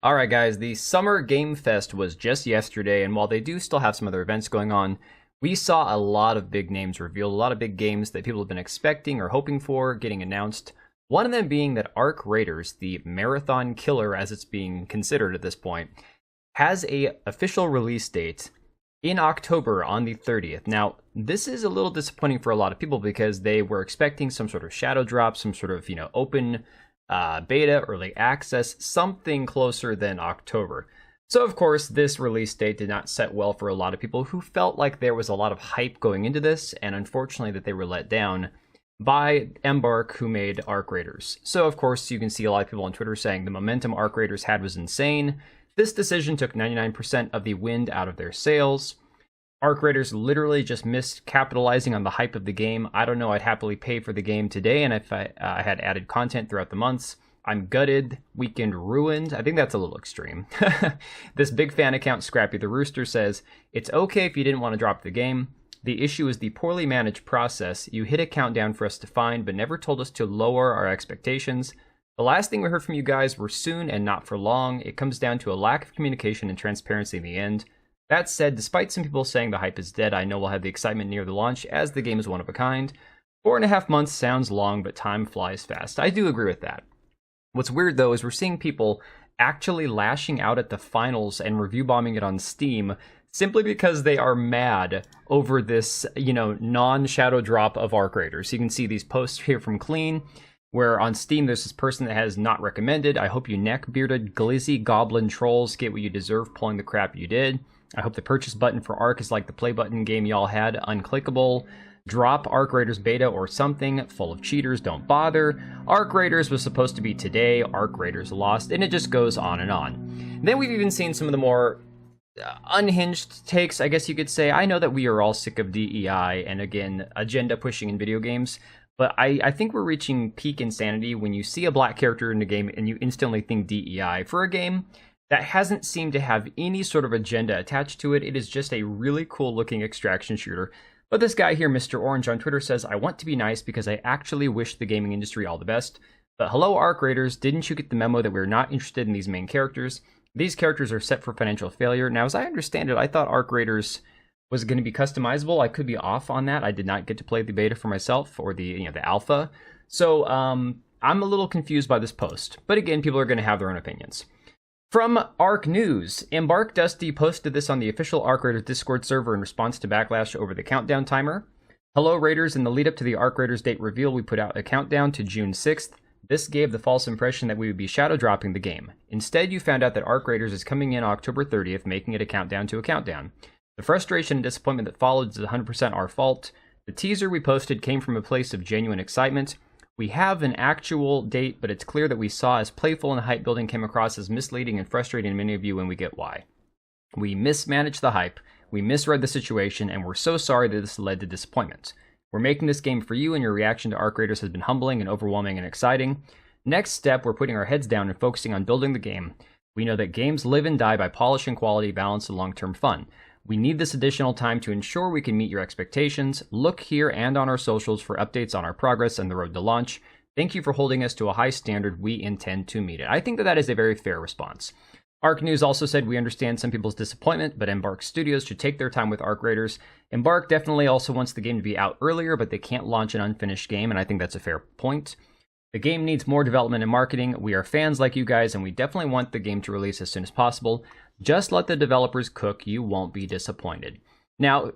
Alright guys, the Summer Game Fest was just yesterday, and while they do still have some other events going on, we saw a lot of big names revealed, a lot of big games that people have been expecting or hoping for getting announced. One of them being that Arc Raiders, the marathon killer as it's being considered at this point, has a official release date in October on the 30th. Now, this is a little disappointing for a lot of people because they were expecting some sort of shadow drop, some sort of, open beta, early access, something closer than October. So, of course, this release date did not set well for a lot of people who felt like there was a lot of hype going into this, and unfortunately that they were let down by Embark, who made Arc Raiders. So, of course, you can see a lot of people on Twitter saying the momentum Arc Raiders had was insane. This decision took 99% of the wind out of their sails. Arc Raiders literally just missed capitalizing on the hype of the game. I don't know, I'd happily pay for the game today, and if I had added content throughout the months. I'm gutted, weekend ruined. I think that's a little extreme. This big fan account, Scrappy the Rooster, says, "It's okay if you didn't want to drop the game. The issue is the poorly managed process. You hit a countdown for us to find, but never told us to lower our expectations. The last thing we heard from you guys were soon and not for long. It comes down to a lack of communication and transparency in the end. That said, despite some people saying the hype is dead, I know we'll have the excitement near the launch as the game is one of a kind. 4.5 months sounds long, but time flies fast." I do agree with that. What's weird, though, is we're seeing people actually lashing out at the finals and review bombing it on Steam simply because they are mad over this, non-shadow drop of Arc Raiders. You can see these posts here from Clean, where on Steam there's this person that has not recommended. I hope you neck-bearded, glizzy goblin trolls get what you deserve pulling the crap you did. I hope the purchase button for Arc is like the play button game y'all had, unclickable. Drop Arc Raiders beta or something, full of cheaters, don't bother. Arc Raiders was supposed to be today, Arc Raiders lost, and it just goes on and on. Then we've even seen some of the more unhinged takes, I guess you could say. I know that we are all sick of DEI and, again, agenda pushing in video games, but I think we're reaching peak insanity when you see a black character in a game and you instantly think DEI. For a game that hasn't seemed to have any sort of agenda attached to it, it is just a really cool looking extraction shooter. But this guy here, Mr. Orange on Twitter, says, "I want to be nice because I actually wish the gaming industry all the best. But hello, Arc Raiders, didn't you get the memo that we're not interested in these main characters? These characters are set for financial failure." Now, as I understand it, I thought Arc Raiders was going to be customizable. I could be off on that. I did not get to play the beta for myself or the alpha. So I'm a little confused by this post. But again, people are going to have their own opinions. From Arc News, Embark Dusty posted this on the official Arc Raiders Discord server in response to backlash over the countdown timer. "Hello Raiders, in the lead up to the Arc Raiders date reveal, we put out a countdown to June 6th. This gave the false impression that we would be shadow dropping the game. Instead, you found out that Arc Raiders is coming in October 30th, making it a countdown to a countdown. The frustration and disappointment that followed is 100% our fault. The teaser we posted came from a place of genuine excitement. We have an actual date, but it's clear that we saw as playful and hype building came across as misleading and frustrating to many of you, and we get why. We mismanaged the hype, we misread the situation, and we're so sorry that this led to disappointment. We're making this game for you, and your reaction to Arc Raiders has been humbling and overwhelming and exciting. Next step, we're putting our heads down and focusing on building the game. We know that games live and die by polish and quality, balance, and long-term fun. We need this additional time to ensure we can meet your expectations. Look here and on our socials for updates on our progress and the road to launch. Thank you for holding us to a high standard. We intend to meet it." I think that is a very fair response. Arc News also said, "We understand some people's disappointment, but Embark Studios should take their time with Arc Raiders. Embark definitely also wants the game to be out earlier, but they can't launch an unfinished game," and I think that's a fair point. "The game needs more development and marketing. We are fans like you guys, and we definitely want the game to release as soon as possible. Just let the developers cook. You won't be disappointed." Now,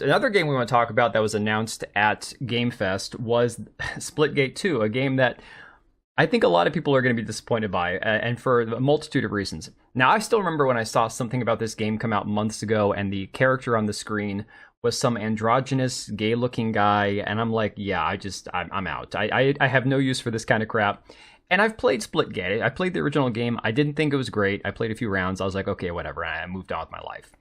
another game we want to talk about that was announced at Game Fest was Splitgate 2, a game that I think a lot of people are going to be disappointed by, and for a multitude of reasons. Now, I still remember when I saw something about this game come out months ago, and the character on the screen was some androgynous, gay-looking guy, and I'm like, yeah, I'm out. I have no use for this kind of crap. And I've played Splitgate. I played the original game. I didn't think it was great. I played a few rounds. I was like, okay, whatever. I moved on with my life.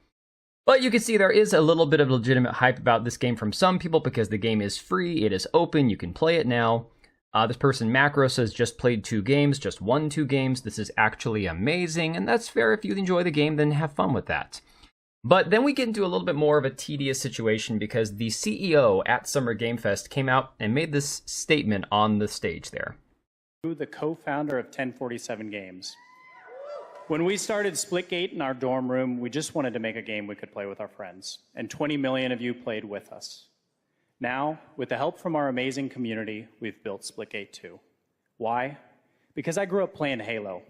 But you can see there is a little bit of legitimate hype about this game from some people because the game is free. It is open. You can play it now. This person, Macro, says, "Just played 2 games, just won 2 games. This is actually amazing." And that's fair. If you enjoy the game, then have fun with that. But then we get into a little bit more of a tedious situation because the CEO at Summer Game Fest came out and made this statement on the stage there. The co-founder of 1047 Games. When we started Splitgate in our dorm room, we just wanted to make a game we could play with our friends, and 20 million of you played with us. Now, with the help from our amazing community, we've built Splitgate 2. Why? Because I grew up playing Halo,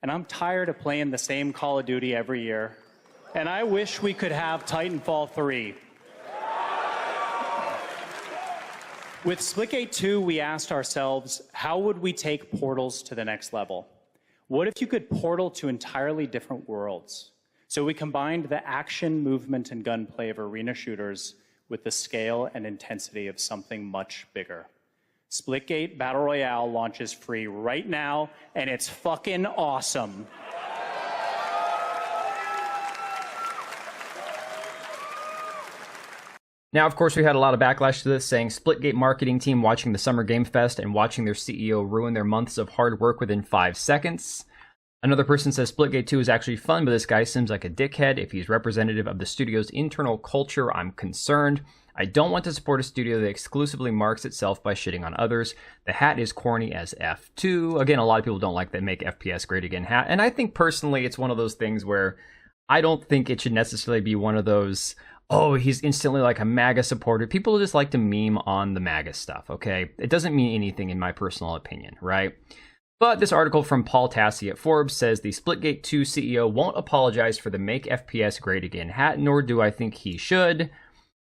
and I'm tired of playing the same Call of Duty every year, and I wish we could have Titanfall 3. With Splitgate 2, we asked ourselves, how would we take portals to the next level? What if you could portal to entirely different worlds? So we combined the action, movement, and gunplay of arena shooters with the scale and intensity of something much bigger. Splitgate Battle Royale launches free right now, and it's fucking awesome. Now, of course, we had a lot of backlash to this, saying Splitgate marketing team watching the Summer Game Fest and watching their CEO ruin their months of hard work within 5 seconds. Another person says Splitgate 2 is actually fun, but this guy seems like a dickhead. If he's representative of the studio's internal culture, I'm concerned. I don't want to support a studio that exclusively marks itself by shitting on others. The hat is corny as F. Too. Again, a lot of people don't like that Make FPS Great Again hat, and I think personally it's one of those things where I don't think it should necessarily be one of those, oh, he's instantly like a MAGA supporter. People just like to meme on the MAGA stuff, okay? It doesn't mean anything in my personal opinion, right? But this article from Paul Tassi at Forbes says the Splitgate 2 CEO won't apologize for the Make FPS Great Again hat, nor do I think he should.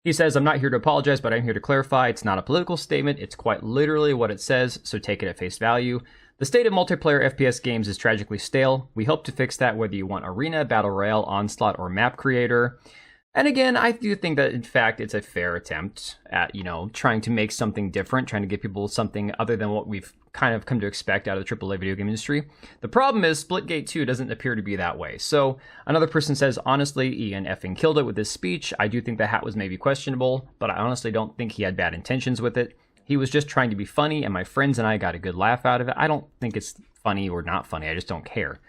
He says, I'm not here to apologize, but I'm here to clarify. It's not a political statement. It's quite literally what it says, so take it at face value. The state of multiplayer FPS games is tragically stale. We hope to fix that whether you want Arena, Battle Royale, Onslaught, or Map Creator. And again, I do think that, in fact, it's a fair attempt at, trying to make something different, trying to give people something other than what we've kind of come to expect out of the AAA video game industry. The problem is Splitgate 2 doesn't appear to be that way. So another person says, honestly, Ian effing killed it with his speech. I do think the hat was maybe questionable, but I honestly don't think he had bad intentions with it. He was just trying to be funny, and my friends and I got a good laugh out of it. I don't think it's funny or not funny. I just don't care.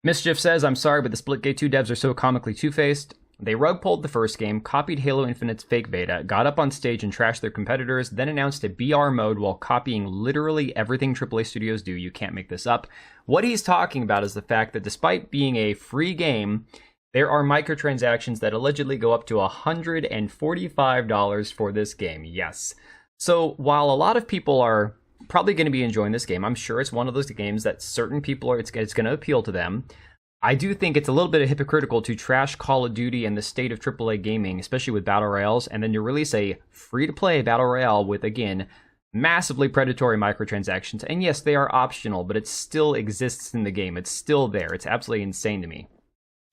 Mischief says, I'm sorry, but the Splitgate 2 devs are so comically two-faced. They rug pulled the first game, copied Halo Infinite's fake beta, got up on stage and trashed their competitors, then announced a BR mode while copying literally everything AAA studios do. You can't make this up. What he's talking about is the fact that despite being a free game, there are microtransactions that allegedly go up to $145 for this game. Yes. So while a lot of people are probably going to be enjoying this game, I'm sure it's one of those games that certain people it's going to appeal to them. I do think it's a little bit hypocritical to trash Call of Duty and the state of AAA gaming, especially with Battle Royales, and then to release a free-to-play Battle Royale with, again, massively predatory microtransactions. And yes, they are optional, but it still exists in the game. It's still there. It's absolutely insane to me.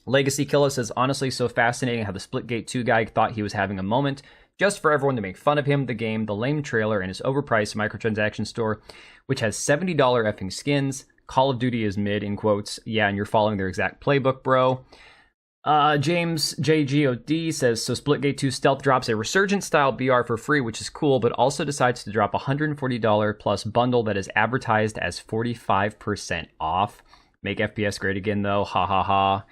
Legacy Killer says, honestly, so fascinating how the Splitgate 2 guy thought he was having a moment just for everyone to make fun of him, the game, the lame trailer, and his overpriced microtransaction store, which has $70 effing skins. Call of Duty is mid, in quotes. Yeah, and you're following their exact playbook, bro. James JGOD says, so Splitgate 2 Stealth drops a Resurgent-style BR for free, which is cool, but also decides to drop a $140 plus bundle that is advertised as 45% off. Make FPS great again, though. Ha ha ha.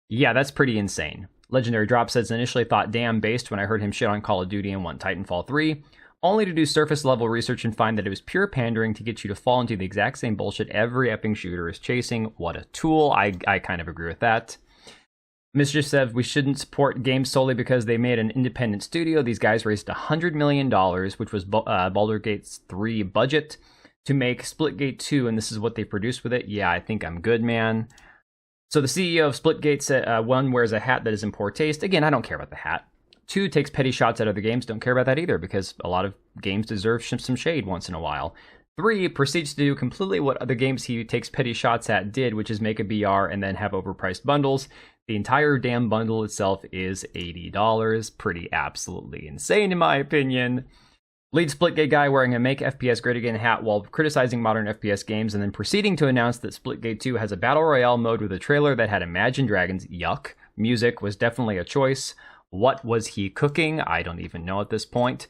Yeah, that's pretty insane. Legendary Drop says, initially thought damn based when I heard him shit on Call of Duty and want Titanfall 3. Only to do surface-level research and find that it was pure pandering to get you to fall into the exact same bullshit every epping shooter is chasing. What a tool. I kind of agree with that. Mischief said, we shouldn't support games solely because they made an independent studio. These guys raised $100 million, which was Baldur's Gate 3 budget, to make Splitgate 2, and this is what they produced with it. Yeah, I think I'm good, man. So the CEO of Splitgate said, 1 wears a hat that is in poor taste. Again, I don't care about the hat. 2 takes petty shots at other games. Don't care about that either, because a lot of games deserve some shade once in a while. 3 proceeds to do completely what other games he takes petty shots at did, which is make a BR and then have overpriced bundles. The entire damn bundle itself is $80. Pretty absolutely insane, in my opinion. Lead Splitgate guy wearing a Make FPS Great Again hat while criticizing modern FPS games, and then proceeding to announce that Splitgate 2 has a Battle Royale mode with a trailer that had Imagine Dragons. Yuck. Music was definitely a choice. What was he cooking? I don't even know at this point.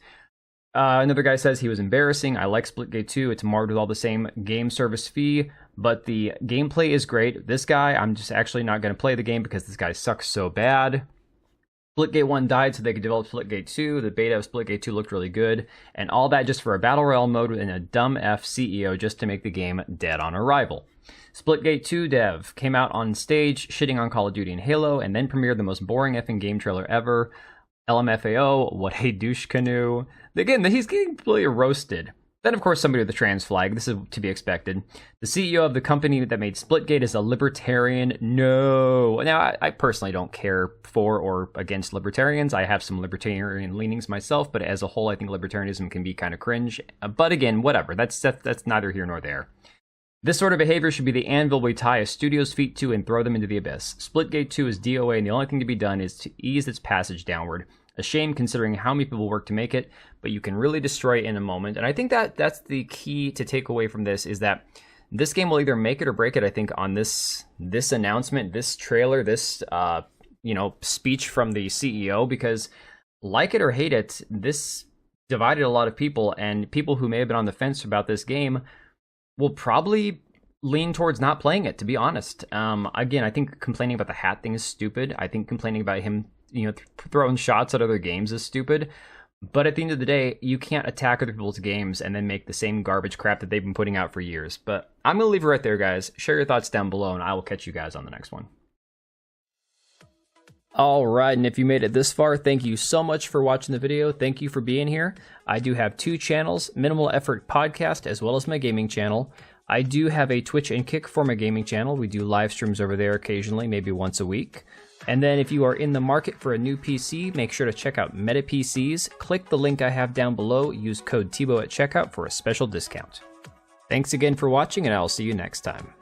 Another guy says he was embarrassing. I like Splitgate 2. It's marred with all the same game service fee, but the gameplay is great. This guy, I'm just actually not going to play the game because this guy sucks so bad. Splitgate 1 died so they could develop Splitgate 2. The beta of Splitgate 2 looked really good. And all that just for a Battle Royale mode and a dumb F CEO just to make the game dead on arrival. Splitgate 2 dev came out on stage shitting on Call of Duty and Halo, and then premiered the most boring effing game trailer ever. LMFAO, what a douche canoe. Again, he's getting completely roasted. Then, of course, somebody with a trans flag. This is to be expected. The CEO of the company that made Splitgate is a libertarian. No. Now, I personally don't care for or against libertarians. I have some libertarian leanings myself, but as a whole, I think libertarianism can be kind of cringe. But again, whatever. That's neither here nor there. This sort of behavior should be the anvil we tie a studio's feet to and throw them into the abyss. Splitgate 2 is DOA, and the only thing to be done is to ease its passage downward. A shame considering how many people work to make it, but you can really destroy it in a moment. And I think that's the key to take away from this, is that this game will either make it or break it, I think, on this announcement, this trailer, this speech from the CEO, because like it or hate it, this divided a lot of people, and people who may have been on the fence about this game will probably lean towards not playing it, to be honest. Again, I think complaining about the hat thing is stupid. I think complaining about him throwing shots at other games is stupid. But at the end of the day, you can't attack other people's games and then make the same garbage crap that they've been putting out for years. But I'm going to leave it right there, guys. Share your thoughts down below, and I will catch you guys on the next one. Alright, and if you made it this far, thank you so much for watching the video. Thank you for being here. I do have 2 channels, Minimal Effort Podcast, as well as my gaming channel. I do have a Twitch and Kick for my gaming channel. We do live streams over there occasionally, maybe once a week. And then if you are in the market for a new PC, make sure to check out Meta PCs. Click the link I have down below. Use code TBO at checkout for a special discount. Thanks again for watching, and I'll see you next time.